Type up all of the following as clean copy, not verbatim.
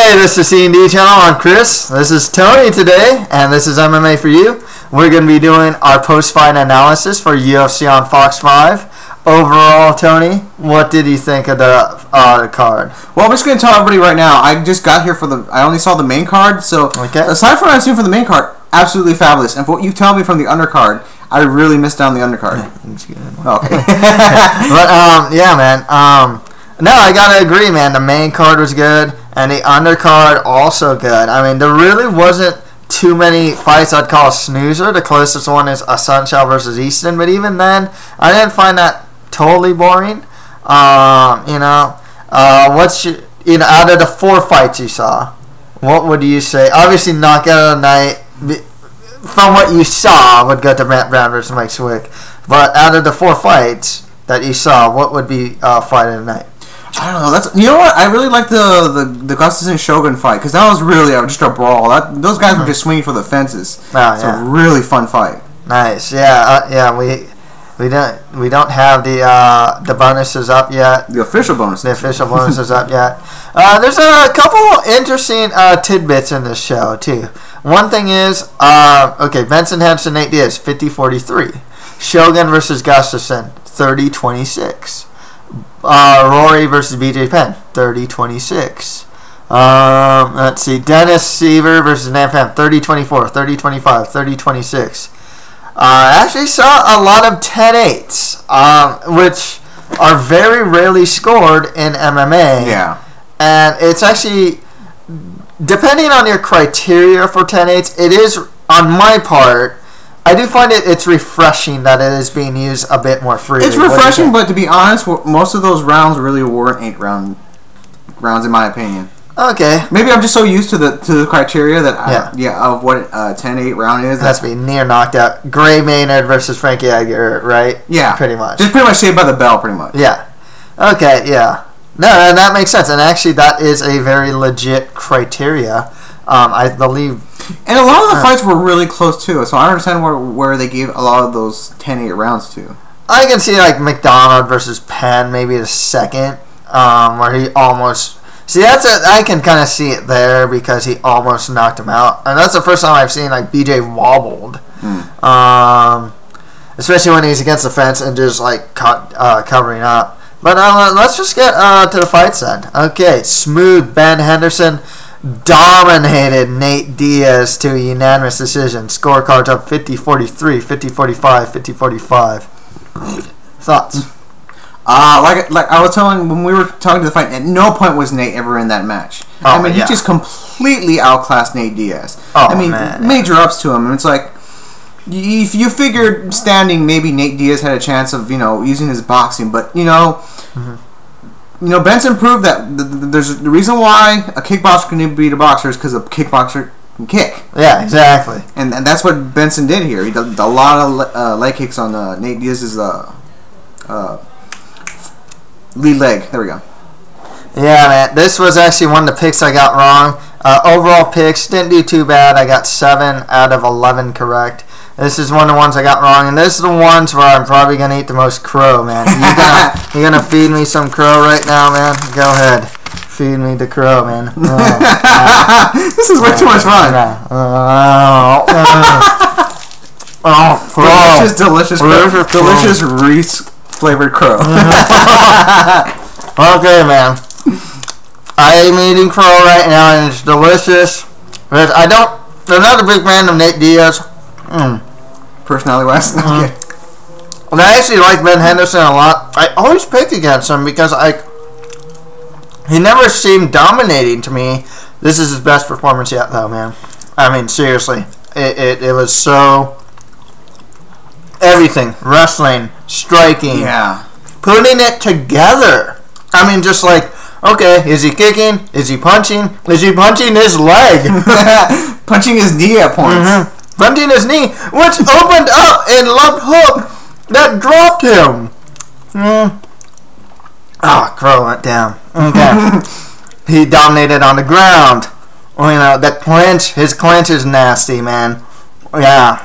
Hey, this is C&D Channel. I'm Chris. This is Tony today, and this is MMA for You. We're going to be doing our post-fight analysis for UFC on Fox 5. Overall, Tony, what did you think of the card? Well, I'm just going to tell everybody right now, I just got here I only saw the main card, so aside from what I've seen from the main card, absolutely fabulous. And for what you tell me from the undercard, I really missed out on the undercard. Okay. But, yeah, man. No, I gotta agree, man. The main card was good, and the undercard also good. I mean, there really wasn't too many fights I'd call a snoozer. The closest one is Sunshine versus Easton, but even then, I didn't find that totally boring. Out of the 4 fights you saw, what would you say? Obviously, knockout of the night, from what you saw, would go to Matt Brown versus Mike Swick. But out of the 4 fights that you saw, what would be fight of the night? I don't know. You know what? I really like the Gustus and Shogun fight because that was really just a brawl. Those guys were just swinging for the fences. It's a really fun fight. Nice. Yeah. We don't have the bonuses up yet. The official bonuses. The official bonuses up yet. There's a couple interesting tidbits in this show too. One thing is, Benson Henderson, Nate Diaz, 50-43. Shogun versus Gustafsson, 30-26. Rory versus BJ Penn, 30-26. Let's see, Dennis Seaver versus Nam Pham, 30-24, 30-25, 30-26. Actually saw a lot of 10-8s, which are very rarely scored in MMA. Yeah. And it's actually, depending on your criteria for 10-8s, it is, on my part, I do find it's refreshing that it is being used a bit more freely. It's refreshing, but to be honest, most of those rounds really weren't 8-round rounds, in my opinion. Okay. Maybe I'm just so used to the criteria that of what a 10-8 round is. It has to be near knocked out. Gray Maynard versus Frankie Edgar, right? Yeah. Pretty much. Just pretty much saved by the bell, pretty much. Yeah. Okay, yeah. No, that makes sense. And actually, that is a very legit criteria. I believe. And a lot of the fights were really close too, so I don't understand where they gave a lot of those 10-8 rounds to. I can see like McDonald versus Penn, maybe the second, where he almost. See, I can kind of see it there because he almost knocked him out, and that's the first time I've seen like BJ wobbled, especially when he's against the fence and just like covering up. But let's just get to the fights then. Okay, smooth Ben Henderson dominated Nate Diaz to a unanimous decision. Scorecards up 50-43, 50-45, 50-45. Thoughts? Like I was telling when we were talking to the fight, at no point was Nate ever in that match. He just completely outclassed Nate Diaz. Major ups to him. And it's like, if you figured standing, maybe Nate Diaz had a chance of using his boxing, but Benson proved that there's the reason why a kickboxer can beat a boxer is because a kickboxer can kick. Yeah, exactly. And that's what Benson did here. He did a lot of leg kicks on Nate Diaz's lead leg. There we go. Yeah, man. This was actually one of the picks I got wrong. Overall picks, didn't do too bad. I got 7 out of 11 correct. This is one of the ones I got wrong, and this is the ones where I'm probably going to eat the most crow, man. You gonna feed me some crow right now, man? Go ahead. Feed me the crow, man. This is way too much fun. Crow. Delicious Reese-flavored crow. Okay, man. I am eating crow right now, and it's delicious. But I'm not a big fan of Nate Diaz. Personality-wise? Okay. And I actually like Ben Henderson a lot. I always pick against him because he never seemed dominating to me. This is his best performance yet, though, man. I mean, seriously. It was so... everything. Wrestling, striking. Yeah. Putting it together. I mean, just like, okay, is he kicking? Is he punching? Is he punching his leg? Punching his knee at points. Punching his knee, which opened up and left hook that dropped him. Crow went down. Okay. He dominated on the ground. That clinch, his clinch is nasty, man. Yeah.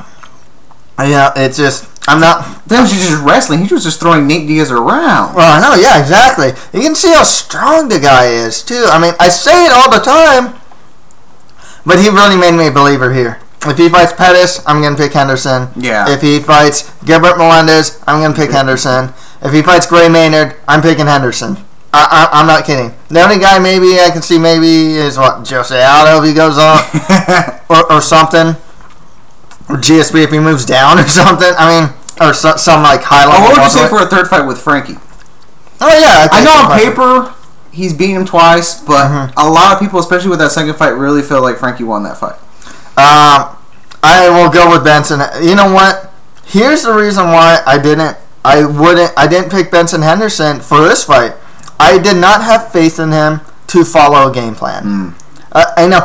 Yeah, it's just, I'm not. That was just wrestling. He was just throwing Nate Diaz around. Well, I know, yeah, exactly. You can see how strong the guy is, too. I mean, I say it all the time, but he really made me a believer here. If he fights Pettis, I'm going to pick Henderson. Yeah. If he fights Gilbert Melendez, I'm going to pick Henderson. If he fights Gray Maynard, I'm picking Henderson. I'm not kidding. The only guy maybe I can see maybe is, Jose Aldo if he goes up. or something. Or GSP if he moves down or something. I mean, or some like high level. What would you say for a third fight with Frankie? Oh yeah, I know on paper he's beaten him twice, but a lot of people, especially with that second fight, really feel like Frankie won that fight. I will go with Benson. You know what? Here's the reason why I didn't pick Benson Henderson for this fight. I did not have faith in him to follow a game plan. I know.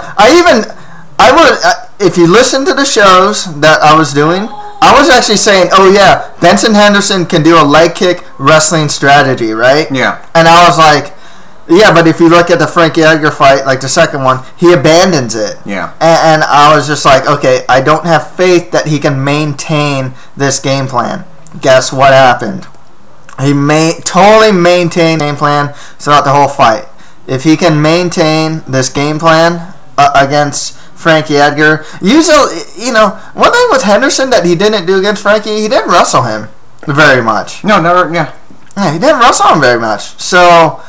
I would. If you listen to the shows that I was doing, I was actually saying, oh yeah, Benson Henderson can do a leg kick wrestling strategy, right? Yeah. And I was like, yeah, but if you look at the Frankie Edgar fight, like the second one, he abandons it. Yeah. And I was just like, okay, I don't have faith that he can maintain this game plan. Guess what happened? He totally maintained game plan throughout the whole fight. If he can maintain this game plan against Frankie Edgar, usually, one thing with Henderson that he didn't do against Frankie, he didn't wrestle him very much. No, never, yeah. Yeah, he didn't wrestle him very much. So,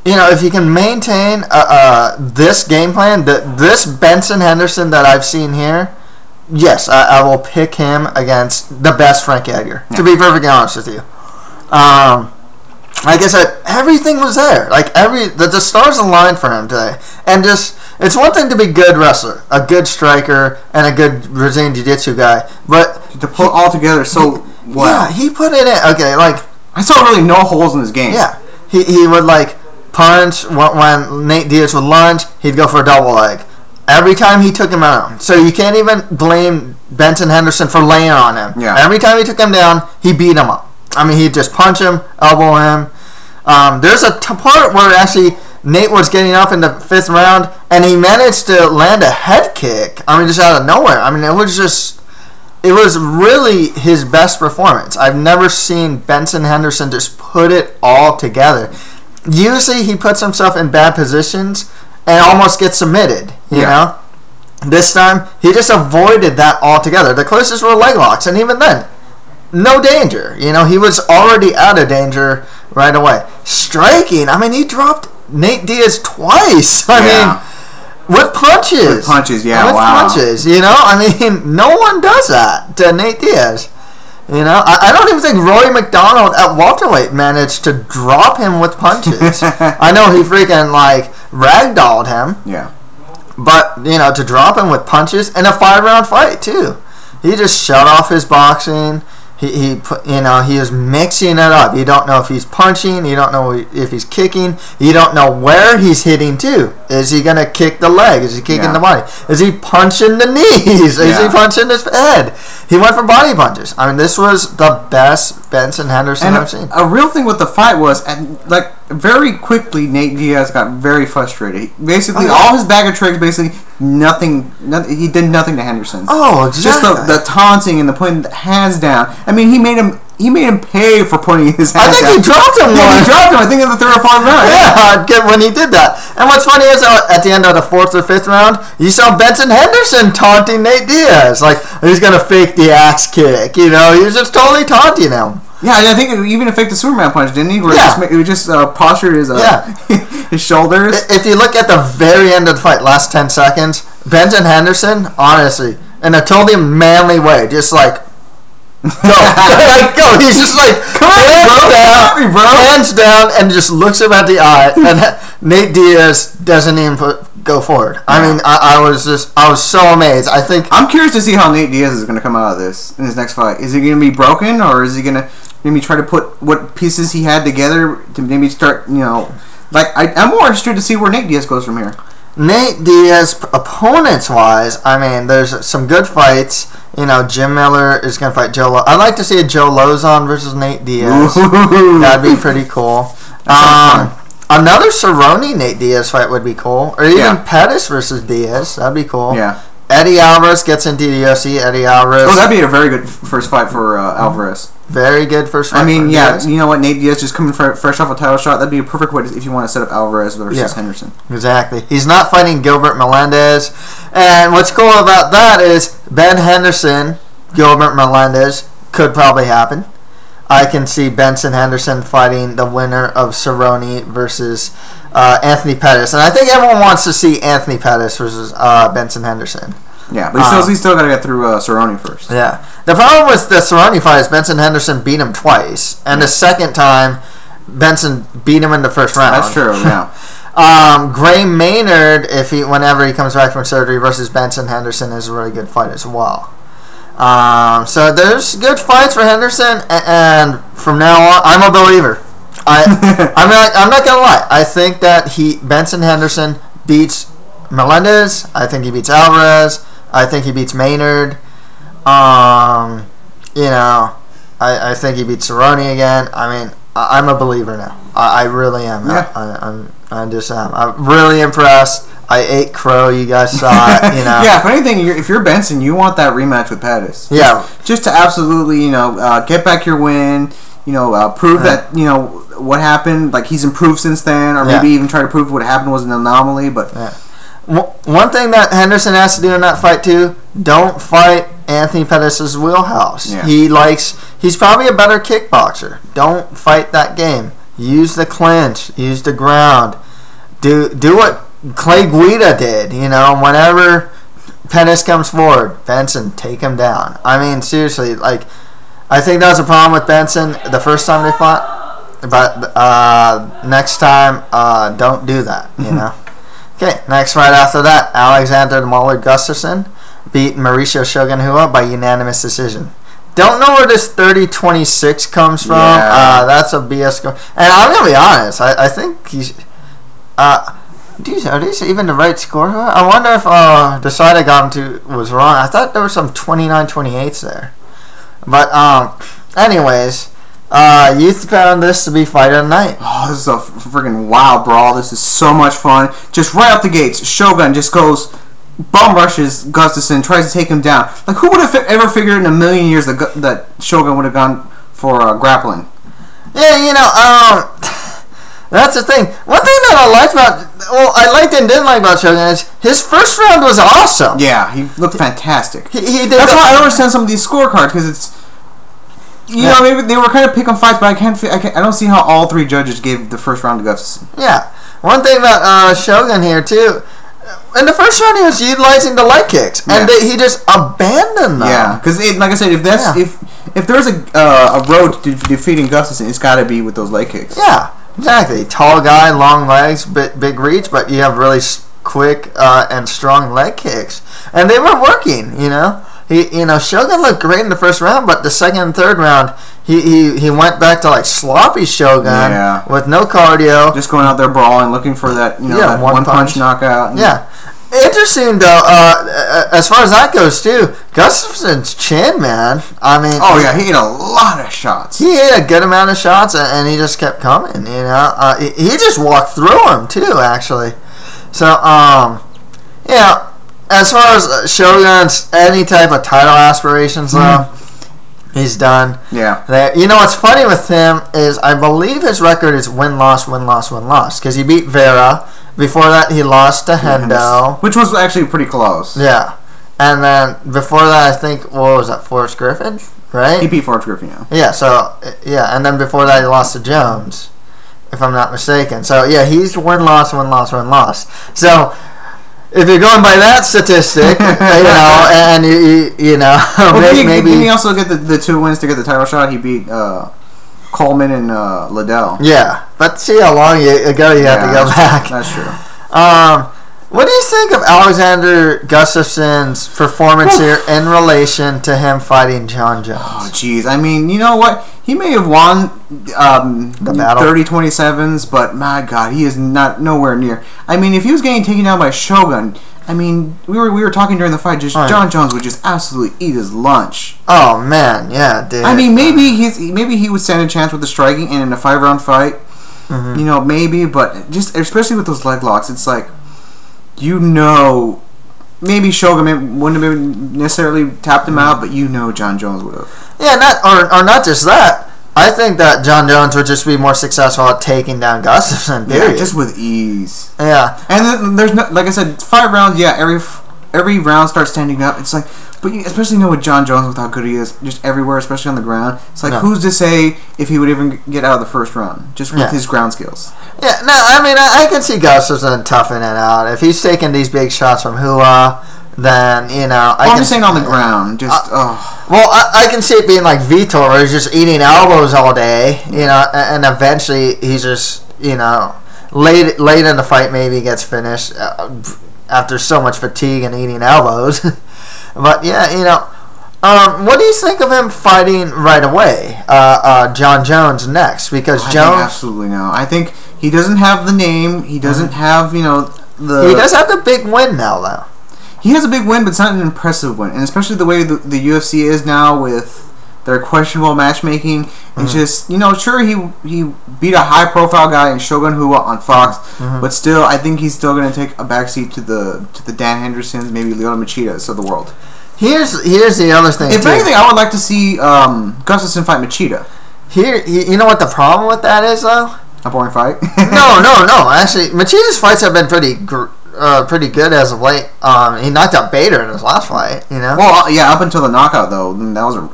if he can maintain this game plan, this Benson Henderson that I've seen here, yes, I will pick him against the best Frankie Edgar, to be perfectly honest with you. Like I said, everything was there. Like the stars aligned for him today. And it's one thing to be a good wrestler, a good striker, and a good Brazilian Jiu-Jitsu guy, but to put all together well. Yeah, he put it in. Okay, like I saw really no holes in his game. Yeah, he would like punch when Nate Diaz would lunge. He'd go for a double leg every time he took him out. So you can't even blame Benson Henderson for laying on him. Yeah. Every time he took him down, he beat him up. I mean, he'd just punch him, elbow him. There's a part where actually Nate was getting up in the 5th round, and he managed to land a head kick. I mean, just out of nowhere. I mean, it was really his best performance. I've never seen Benson Henderson just put it all together. Usually he puts himself in bad positions and almost gets submitted, you know? This time, he just avoided that altogether. The closest were leg locks, and even then, no danger. He was already out of danger right away. Striking, I mean, he dropped Nate Diaz twice. I mean, with punches. With punches, yeah, with punches, I mean, no one does that to Nate Diaz. I don't even think Roy McDonald at welterweight managed to drop him with punches. I know he freaking, ragdolled him. Yeah. But, to drop him with punches in a 5-round fight, too. He just shut off his boxing. He is mixing it up. You don't know if he's punching. You don't know if he's kicking. You don't know where he's hitting too. Is he gonna kick the leg? Is he kicking the body? Is he punching the knees? Is he punching his head? He went for body punches. I mean, this was the best Benson Henderson I've seen. A real thing with the fight was, very quickly, Nate Diaz got very frustrated. Basically, all his bag of tricks, nothing. He did nothing to Henderson. Oh, exactly. Just the taunting and the putting the hands down. I mean, he made him pay for putting his hands down. I think he dropped him. Yeah, he dropped him. I think in the 3rd or 4th round. Yeah, when he did that. And what's funny is at the end of the 4th or 5th round, you saw Benson Henderson taunting Nate Diaz, like he's gonna fake the axe kick. He was just totally taunting him. Yeah, I think it even affected the Superman punch, didn't he? Where it just postured his his shoulders. If you look at the very end of the fight, last 10 seconds, Benson Henderson, honestly, in a totally manly way, just like, go. Go. He's just like, hands down, and just looks him at the eye. And Nate Diaz doesn't even go forward. I mean, I was so amazed. I'm curious to see how Nate Diaz is going to come out of this in his next fight. Is he going to be broken, or is he going to maybe try to put what pieces he had together to maybe start, I'm more interested to see where Nate Diaz goes from here. Nate Diaz, opponents-wise, I mean, there's some good fights. Jim Miller is going to fight Joe I'd like to see a Joe Lozon versus Nate Diaz. That'd be pretty cool. Another Cerrone Nate Diaz fight would be cool. Or even Pettis versus Diaz. That'd be cool. Yeah. Eddie Alvarez gets into the UFC. Eddie Alvarez. Oh, that'd be a very good first fight for Alvarez. Very good first fight. I mean, yeah, you know what? Nate Diaz just coming fresh off a title shot. That'd be a perfect way if you want to set up Alvarez versus Henderson. Exactly. He's not fighting Gilbert Melendez. And what's cool about that is Ben Henderson, Gilbert Melendez, could probably happen. I can see Benson Henderson fighting the winner of Cerrone versus Anthony Pettis. And I think everyone wants to see Anthony Pettis versus Benson Henderson. Yeah, but he's still got to get through Cerrone first. Yeah. The problem with the Cerrone fight is Benson Henderson beat him twice. And the second time, Benson beat him in the first round. That's true, yeah. Gray Maynard, whenever he comes back from surgery, versus Benson Henderson is a really good fight as well. So there's good fights for Henderson, and from now on, I'm a believer. I'm not gonna lie. I think that Benson Henderson beats Melendez. I think he beats Alvarez. I think he beats Maynard. I think he beats Cerrone again. I mean, I'm a believer now. I really am. Yeah. I just am. I'm really impressed. I ate crow. You guys saw it. Yeah. If anything, if you're Benson, you want that rematch with Pettis. Yeah. Just to absolutely, get back your win. Prove that what happened. Like he's improved since then, or maybe even try to prove what happened was an anomaly. But one thing that Henderson has to do in that fight too: don't fight Anthony Pettis' wheelhouse. Yeah. He's probably a better kickboxer. Don't fight that game. Use the clinch. Use the ground. Do what Clay Guida did. Whenever Pettis comes forward, Benson, take him down. I mean, seriously, I think that was a problem with Benson the first time they fought. But next time, don't do that. Okay, next fight after that, Alexander the Mauler Gustafsson beat Mauricio Shogun Rua by unanimous decision. Don't know where this 30-26 comes from. Yeah. That's a BS score. And I'm going to be honest. I think he's... are these even the right score? I wonder if the side I got him to was wrong. I thought there were some 29-28s there. But, anyways... you found this to be fight of the night. Oh, this is a freaking wild brawl. This is so much fun. Just right out the gates, Shogun just goes, bum rushes Gustafsson, tries to take him down. Like, who would have ever figured in a million years that Shogun would have gone for grappling? Yeah, that's the thing. One thing that I liked I liked and didn't like about Shogun is his first round was awesome. Yeah, he looked fantastic. He did. That's why I don't understand some of these scorecards, because it's... maybe they were kind of picking fights, but I don't see how all three judges gave the first round to Gustafsson. Yeah. One thing about Shogun here, too, in the first round he was utilizing the leg kicks, and he just abandoned them. Yeah, because like I said, if there's a road to defeating Gustafsson, it's got to be with those leg kicks. Yeah, exactly. Tall guy, long legs, big reach, but you have really quick and strong leg kicks. And they were working, Shogun looked great in the first round, but the second and third round, he went back to sloppy Shogun with no cardio, just going out there brawling, looking for that that one punch knockout. Yeah, interesting though. As far as that goes too, Gustafsson's chin, man. I mean, he ate a lot of shots. He ate a good amount of shots, and he just kept coming. He just walked through him too, actually. So, as far as Shogun's any type of title aspirations, though, he's done. Yeah. What's funny with him is I believe his record is win-loss, win-loss, win-loss. Because he beat Vera. Before that, he lost to Hendo. Which was actually pretty close. Yeah. And then before that, I think, what was that, Forrest Griffin? Right? He beat Forrest Griffin, yeah. Yeah, and then before that, he lost to Jones, if I'm not mistaken. So, he's win-loss, win-loss, win-loss. So... if you're going by that statistic, and maybe didn't he also get the 2 wins to get the title shot? He beat Coleman and Liddell. Yeah, but see how long ago you have to go back. That's true. What do you think of Alexander Gustafsson's performance here in relation to him fighting John Jones? Oh, jeez. I mean, you know what? He may have won the battle 30-27s, but my God, he is nowhere near. I mean, if he was getting taken down by Shogun, I mean, we were talking during the fight. John Jones would just absolutely eat his lunch. Oh man, yeah, dude. I mean, maybe he would stand a chance with the striking, and in a 5-round fight, maybe. But just especially with those leg locks, it's like, maybe Shogun wouldn't have necessarily tapped him out, but John Jones would have. Yeah, not just that. I think that John Jones would just be more successful at taking down Gustafsson. Period. Yeah, just with ease. Yeah, and then there's no, like I said, 5 rounds. Yeah, every round starts standing up. It's like, but especially with John Jones, with how good he is, just everywhere, especially on the ground. It's like, who's to say if he would even get out of the first round just with his ground skills? Yeah, no, I mean, I can see Gustafsson toughing it out if he's taking these big shots from Hua. Then I'm just saying on the ground. Just well, I can see it being like Vitor, where he's just eating elbows all day, and eventually he's just late in the fight maybe gets finished after so much fatigue and eating elbows. But yeah, what do you think of him fighting right away, John Jones next? Because Jones, absolutely no. I think he doesn't have the name. He doesn't have He does have the big win now, though. He has a big win, but it's not an impressive win. And especially the way the UFC is now with their questionable matchmaking. It's just, sure, he beat a high-profile guy in Shogun Rua on Fox, but still, I think he's still going to take a backseat to the Dan Hendersons, maybe Lyoto Machidas of the world. Here's the other thing, if anything, I would like to see Gustafsson fight Machida. You know what the problem with that is, though? A boring fight? No. Actually, Machida's fights have been pretty good as of late. He knocked out Bader in his last fight, Well, yeah, up until the knockout, though. That was a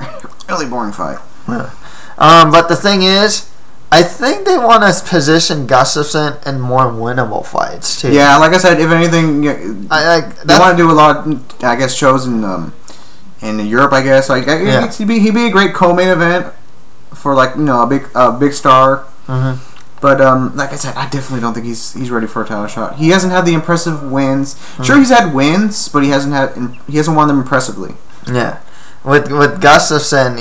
really boring fight. Yeah. But the thing is, I think they want to position Gustafsson in more winnable fights, too. Yeah, like I said, if anything, they want to do a lot, I guess, shows in Europe, I guess. Like, he'd be a great co-main event for, like, a big star. Mm-hmm. But like I said, I definitely don't think he's ready for a title shot. He hasn't had the impressive wins. Mm-hmm. Sure, he's had wins, but he hasn't won them impressively. Yeah, with Gustafsson,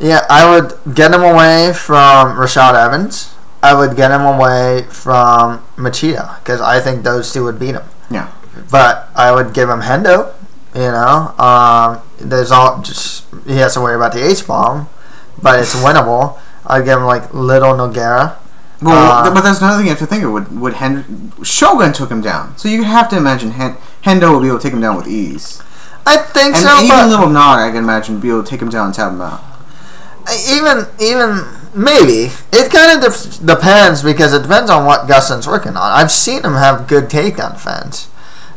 I would get him away from Rashad Evans. I would get him away from Machida because I think those two would beat him. Yeah, but I would give him Hendo. He has to worry about the H-bomb, but it's winnable. I'd give him like Little Nogueira. Well, but that's another thing you have to think of. Shogun took him down, so you have to imagine Hendo will be able to take him down with ease. I think and so. And even Little Nog, I can imagine, be able to take him down and tap him out. Even maybe it kind of depends because it depends on what Gustafsson's working on. I've seen him have good takedown defense.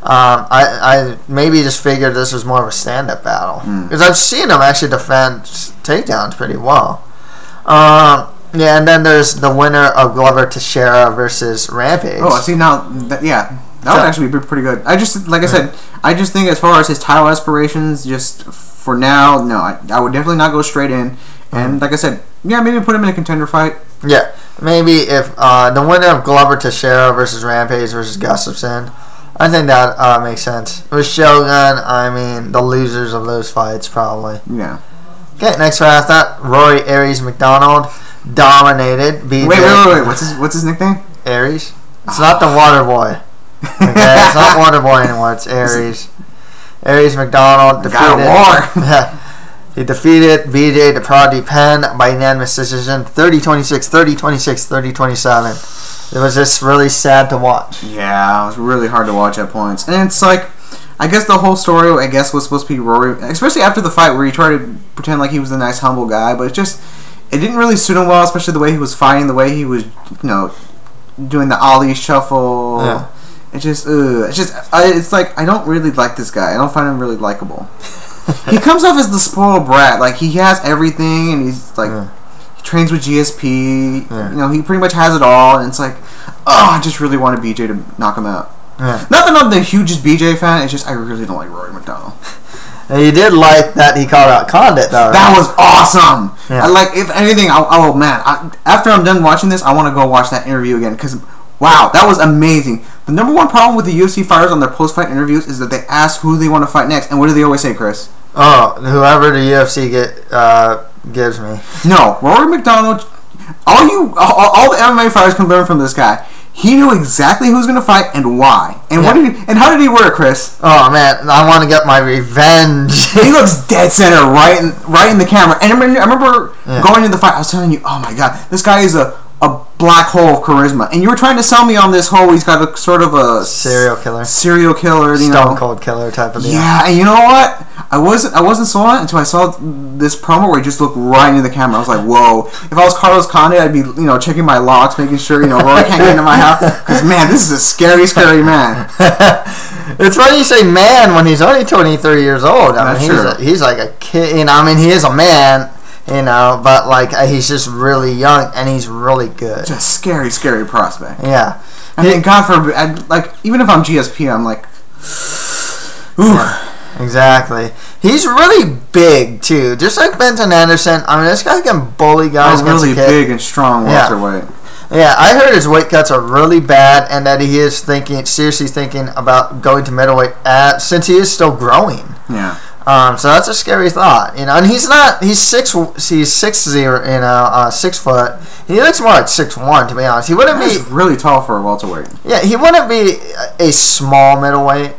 I maybe just figured this was more of a stand-up battle because I've seen him actually defend takedowns pretty well. Yeah, and then there's the winner of Glover Teixeira versus Rampage. Oh, I see now. That would actually be pretty good. I just, like I said, I just think as far as his title aspirations, just for now, no, I would definitely not go straight in. And like I said, maybe put him in a contender fight. Yeah, maybe if the winner of Glover Teixeira versus Rampage versus Gustafsson, I think that makes sense. With Shogun, I mean, the losers of those fights probably. Yeah. Okay, next right after that, Rory Aries McDonald dominated. BJ. Wait. What's his nickname? Aries. It's not the Water Boy. Okay, it's not Water Boy anymore. It's Aries. Aries McDonald defeated. He defeated BJ DeProdi Penn by unanimous decision, 30-26, 30-26, 30-27. It was just really sad to watch. Yeah, it was really hard to watch at points, and it's like, I guess the whole story, was supposed to be Rory, especially after the fight where he tried to pretend like he was a nice, humble guy, but it didn't really suit him well, especially the way he was fighting, the way he was, doing the ollie shuffle. Yeah. It's like, I don't really like this guy. I don't find him really likable. He comes off as the spoiled brat. Like, he has everything, and he's like, he trains with GSP. Yeah. He pretty much has it all, and it's like, I just really wanted BJ to knock him out. Yeah. Not that I'm the hugest BJ fan, it's just I really don't like Rory McDonald. And you did like that he called out Condit, though, right? That was awesome! Yeah. If anything, after I'm done watching this, I want to go watch that interview again, because, wow, that was amazing. The number one problem with the UFC fighters on their post-fight interviews is that they ask who they want to fight next, and what do they always say, Chris? Oh, whoever the UFC gives me. No, Rory McDonald, all the MMA fighters can learn from this guy. He knew exactly who was going to fight and why. And how did he work, Chris? Oh man, I want to get my revenge. He looks dead center right in the camera. And I remember going into the fight, I was telling you, oh my god, this guy is a black hole of charisma. And you were trying to sell me on this whole he's got a sort of a serial killer, Stone Cold Killer type of deal. Yeah, and you know what? I wasn't sold on it until I saw this promo where he just looked right into the camera. I was like, whoa. If I was Carlos Condit, I'd be checking my locks, making sure Rory can't get into my house. Because man, this is a scary, scary man. It's funny you say man when he's only 23 years old. I mean, he's like a kid. I mean, he is a man. But like he's just really young and he's really good. Just scary, scary prospect. Yeah, I mean, God forbid, like even if I'm GSP, I'm like, ooh. Yeah, exactly. He's really big too, just like Benson Anderson. I mean, this guy can bully guys. Really big and strong welterweight. Yeah, I heard his weight cuts are really bad, and that he is seriously thinking about going to middleweight since he is still growing. Yeah. So that's a scary thought, and he's 6'0", 6 foot. He looks more like 6'1", to be honest. He wouldn't be really tall for a welterweight. Yeah, he wouldn't be a small middleweight.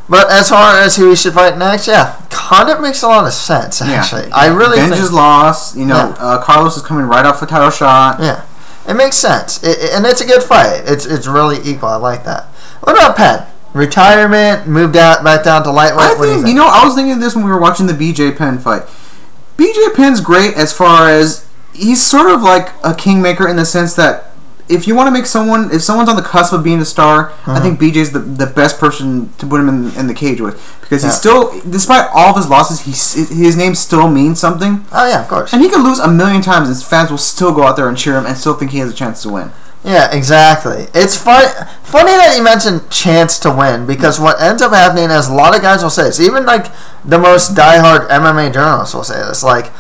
But as far as who he should fight next, Condit makes a lot of sense. Actually, I really think Benj is lost. Carlos is coming right off the title shot. Yeah, it makes sense, and it's a good fight. It's really equal. I like that. What about Penn? Retirement, moved back down to lightweight. I think, I was thinking of this when we were watching the BJ Penn fight. BJ Penn's great as far as he's sort of like a kingmaker in the sense that if someone's on the cusp of being a star, I think BJ's the best person to put him in the cage with, because he's still, despite all of his losses, his name still means something. Oh yeah, of course. And he could lose 1,000,000 times, and his fans will still go out there and cheer him and still think he has a chance to win. Yeah, exactly. It's funny that you mentioned chance to win, because what ends up happening is a lot of guys will say this. Even like the most diehard MMA journalists will say this. Like,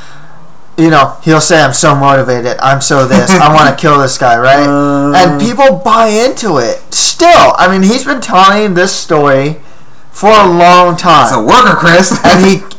he'll say, "I'm so motivated. I'm so this. I want to kill this guy," right? And people buy into it. Still, I mean, he's been telling this story for a long time. It's a worker, Chris.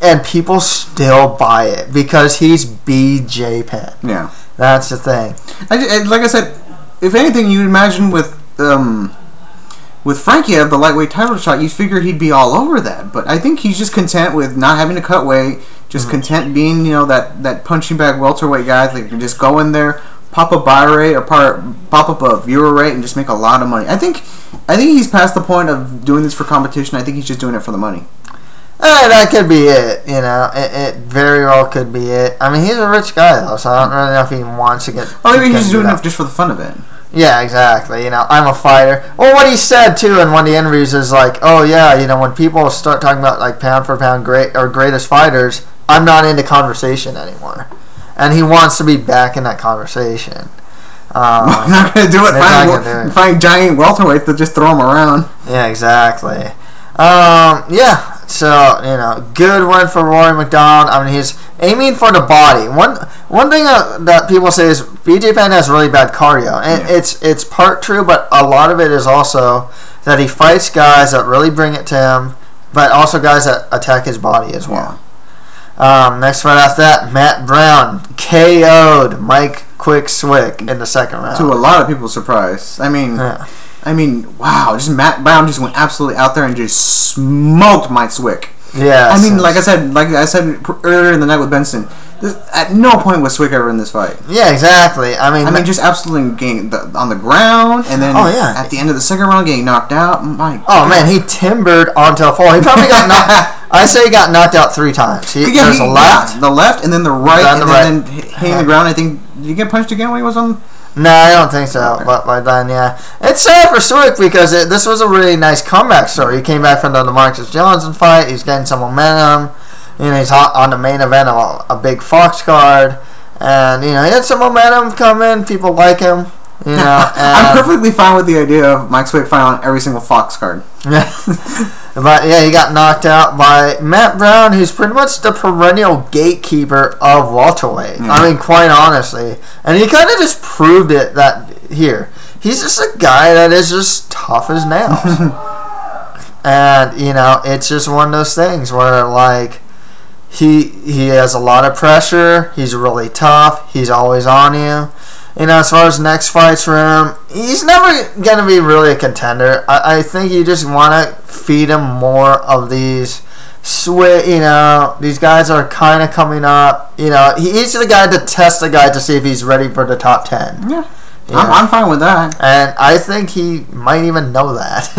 and people still buy it because he's BJ Penn. Yeah, that's the thing. Like I said. If anything, you'd imagine with Frankie at the lightweight title shot, you'd figure he'd be all over that. But I think he's just content with not having to cut weight, just content being, that punching bag welterweight guy that can just go in there, pop a buy rate or pop up a viewer rate and just make a lot of money. I think he's past the point of doing this for competition. I think he's just doing it for the money. That could be it, It very well could be it. I mean, he's a rich guy, though, so I don't really know if he wants to get... Or maybe he's doing it just for the fun of it. Yeah, exactly. I'm a fighter. Well, what he said, too, in one of the interviews is like, oh, yeah, when people start talking about, like, pound for pound greatest fighters, I'm not into conversation anymore. And he wants to be back in that conversation. I'm not going to do it. Find giant welterweights that just throw him around. Yeah, exactly. So, good win for Rory McDonald. I mean, he's aiming for the body. One thing that people say is BJ Penn has really bad cardio. And it's part true, but a lot of it is also that he fights guys that really bring it to him, but also guys that attack his body as well. Next fight after that, Matt Brown KO'd Mike Quick Swick in the second round. To a lot of people's surprise. I mean, wow! Just Matt Brown just went absolutely out there and just smoked Mike Swick. Yeah. I mean, like I said earlier in the night with Benson, at no point was Swick ever in this fight. Yeah, exactly. I mean, just absolutely getting on the ground, and then at the end of the second round, getting knocked out. Man, he timbered onto a fall. He probably got knocked. I say he got knocked out 3 times. There's a left, the left, and then the right, and then hitting the ground. I think did he get punched again when he was on? No, I don't think so. Okay. But by then, it's sad for Swick because this was a really nice comeback story. He came back from the Demarcus Johnson fight. He's getting some momentum. He's on the main event of a big Fox card, and he had some momentum coming. People like him. I'm perfectly fine with the idea of Mike Swick fighting on every single Fox card. But he got knocked out by Matt Brown, who's pretty much the perennial gatekeeper of welterweight. I mean, quite honestly, and he kind of just proved it that here he's just a guy that is just tough as nails. And it's just one of those things where like he has a lot of pressure. He's really tough. He's always on you. As far as next fights for him, he's never going to be really a contender. I think you just want to feed him more of these You know, these guys are kind of coming up. You know, he's the guy to test the guy to see if he's ready for the top 10. Yeah. I'm fine with that. And I think he might even know that.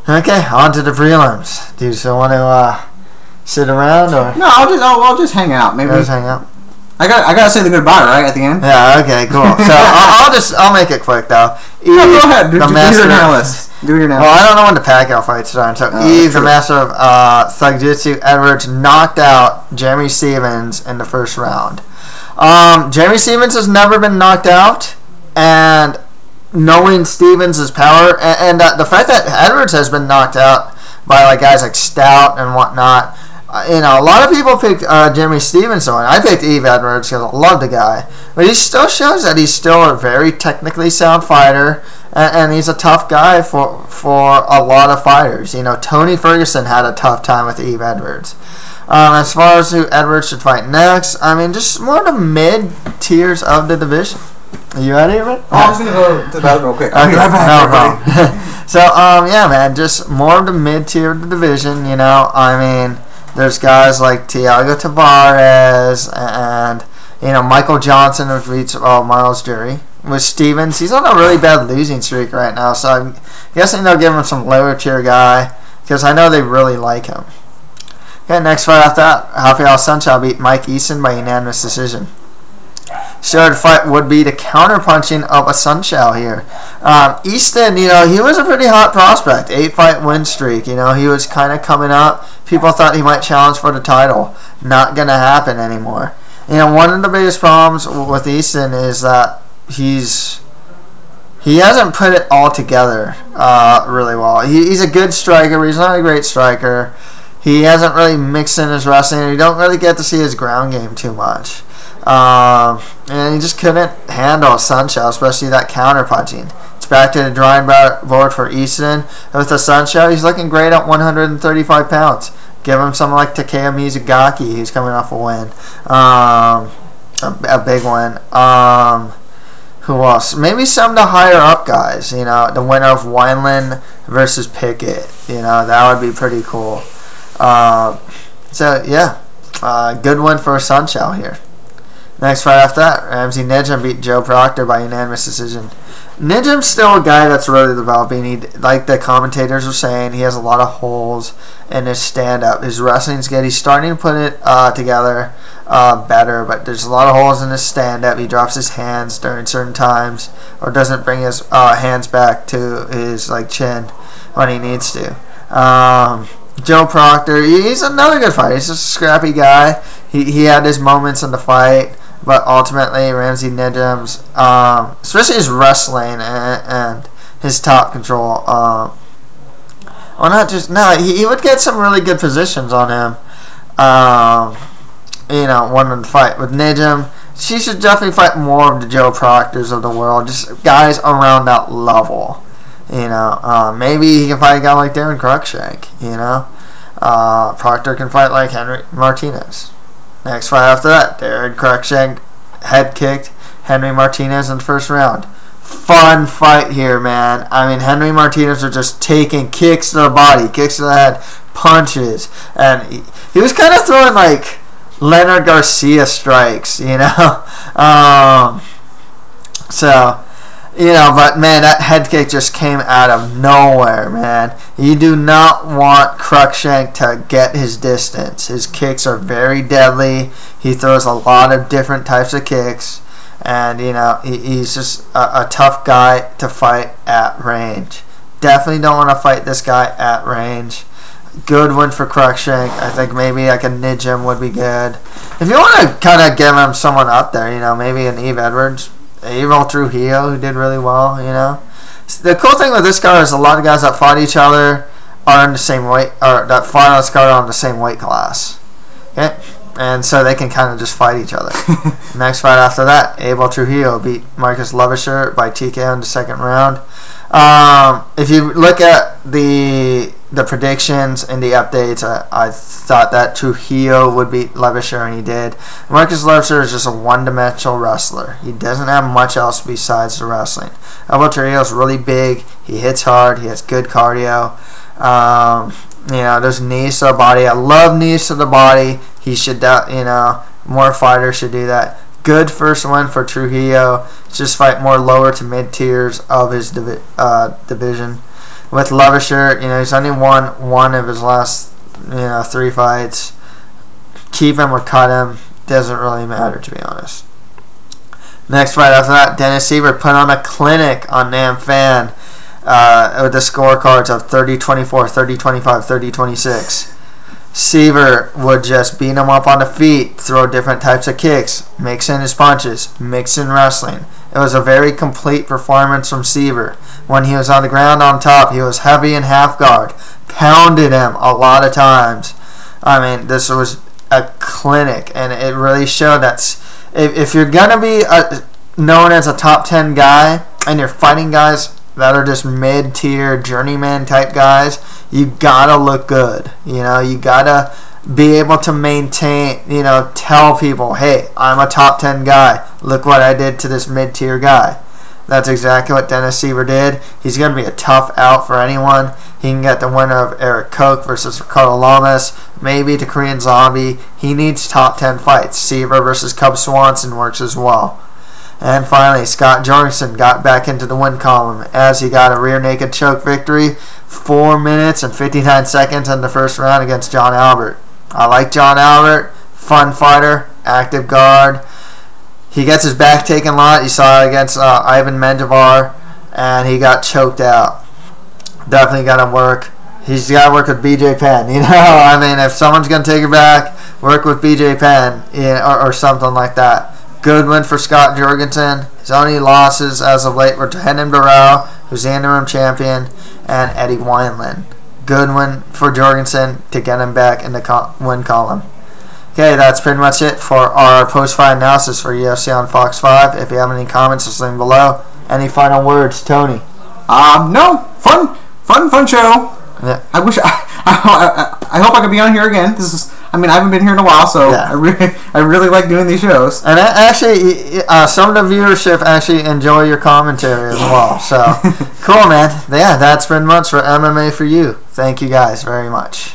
Okay, on to the prelims. Do you still want to sit around or? No, I'll just hang out. Maybe just hang out. I gotta say the goodbye right at the end. Yeah. Okay. Cool. So I'll make it quick though. Eve, no, go ahead. Do your analysis. Do your analysis. Well, I don't know when the Pacquiao fight's starting. So Eve, the master of Thug Jitsu, Edwards knocked out Jeremy Stephens in the first round. Jeremy Stephens has never been knocked out, and knowing Stephens' power and the fact that Edwards has been knocked out by like guys like Stout and whatnot. You know, a lot of people picked Jeremy Stephens on. I picked Eve Edwards because I love the guy. But he still shows that he's still a very technically sound fighter, and he's a tough guy for a lot of fighters. You know, Tony Ferguson had a tough time with Eve Edwards. As far as who Edwards should fight next, I mean, just more the mid-tiers of the division. Are you ready, Rick? Oh, I was going to go to the bathroom real quick. Okay, no problem. So, yeah, man, just more of the mid-tier of the division, you know. I mean, there's guys like Thiago Tavares and, you know, Michael Johnson, who beats Miles Jury. With Stephens, he's on a really bad losing streak right now, so I'm guessing they'll give him some lower-tier guy because I know they really like him. Okay, next fight after that, Rafael Sancho beat Mike Easton by unanimous decision. Third fight would be the counter-punching of a Sancho here. Easton, you know, he was a pretty hot prospect. 8-fight win streak. You know, he was kind of coming up. People thought he might challenge for the title. Not going to happen anymore. You know, one of the biggest problems with Easton is that he hasn't put it all together really well. He's a good striker, but he's not a great striker. He hasn't really mixed in his wrestling, and you don't really get to see his ground game too much. And he just couldn't handle Sancho, especially that counter punching. It's back to the drawing board for Easton. With the Sancho, he's looking great at 135 pounds. Give him someone like Takeya Mizugaki, who's coming off a win. A big one. Who else? Maybe some of the higher up guys. You know, the winner of Wineland versus Pickett. You know, that would be pretty cool. So, yeah. Good one for Sancho here. Next fight after that, Ramsey Nijem beat Joe Proctor by unanimous decision. Nijem's still a guy that's really developing. Like the commentators were saying, he has a lot of holes in his stand-up. His wrestling's good. He's starting to put it together better, but there's a lot of holes in his stand-up. He drops his hands during certain times or doesn't bring his hands back to his chin when he needs to. Joe Proctor, he's another good fighter. He's just a scrappy guy. He had his moments in the fight. But ultimately, Ramsey Nijem's, especially his wrestling and his top control, he would get some really good positions on him, one in the fight. With Nijem, she should definitely fight more of the Joe Proctors of the world, just guys around that level, maybe he can fight a guy like Darren Cruikshank, Proctor can fight like Henry Martinez. Next fight after that, Darren Cruikshank head kicked Henry Martinez in the first round. Fun fight here, man. I mean, Henry Martinez was just taking kicks to the body, kicks to the head, punches, and he was kind of throwing like Leonard Garcia strikes, but man, that head kick just came out of nowhere, man. You do not want Cruikshank to get his distance. His kicks are very deadly. He throws a lot of different types of kicks. And, he's just a tough guy to fight at range. Definitely don't want to fight this guy at range. Good one for Cruikshank. I think maybe like a Nijem would be good. If you want to kind of give him someone up there, maybe an Eve Edwards. Evil Trujillo, who did really well, The cool thing with this card is a lot of guys that fought each other are in the same weight, or that fought on this card are in the same weight class. Okay? And so they can kind of just fight each other. Next fight after that, Abel Trujillo beat Marcus Levisher by TKO in the second round. If you look at the predictions and the updates, I thought that Trujillo would beat Levisher, and he did. Marcus Levisher is just a one-dimensional wrestler. He doesn't have much else besides the wrestling. Abel Trujillo is really big. He hits hard. He has good cardio. There's knees to the body. I love knees to the body. He should, more fighters should do that. Good first win for Trujillo. Just fight more lower to mid tiers of his division. With Levisher, he's only won one of his last, 3 fights. Keep him or cut him doesn't really matter, to be honest. Next fight after that, Dennis Siver put on a clinic on Nam Fan with the scorecards of 30-24, 30-25, 30-26. Siver would just beat him up on the feet, throw different types of kicks, mix in his punches, mix in wrestling. It was a very complete performance from Siver. When he was on the ground on top, he was heavy in half guard, pounded him a lot of times. This was a clinic, and it really showed that if you're going to be known as a top 10 guy, and you're fighting guys that are just mid-tier journeyman type guys, you gotta look good. You gotta be able to maintain, tell people, hey, I'm a top 10 guy. Look what I did to this mid-tier guy. That's exactly what Dennis Siver did. He's going to be a tough out for anyone. He can get the winner of Eric Koch versus Ricardo Lamas, maybe to Korean Zombie. He needs top 10 fights. Siver versus Cub Swanson works as well. And finally, Scott Jorgensen got back into the win column as he got a rear naked choke victory, 4 minutes and 59 seconds in the first round against John Albert. I like John Albert, fun fighter, active guard. He gets his back taken a lot. You saw it against Ivan Menjivar, and he got choked out. Definitely got to work. He's got to work with BJ Penn. If someone's going to take your back, work with BJ Penn or something like that. Good win for Scott Jorgensen. His only losses as of late were to Renan Barão, who's the interim champion, and Eddie Wineland. Good win for Jorgensen to get him back in the win column. Okay, that's pretty much it for our post-fight analysis for UFC on Fox 5. If you have any comments, just leave them below. Any final words, Tony? No. Fun show. Yeah. I wish I hope I could be on here again. I haven't been here in a while, so yeah. I really like doing these shows. And actually, some of the viewership actually enjoy your commentary as well. So, cool, man. Yeah, that's pretty much for MMA for you. Thank you guys very much.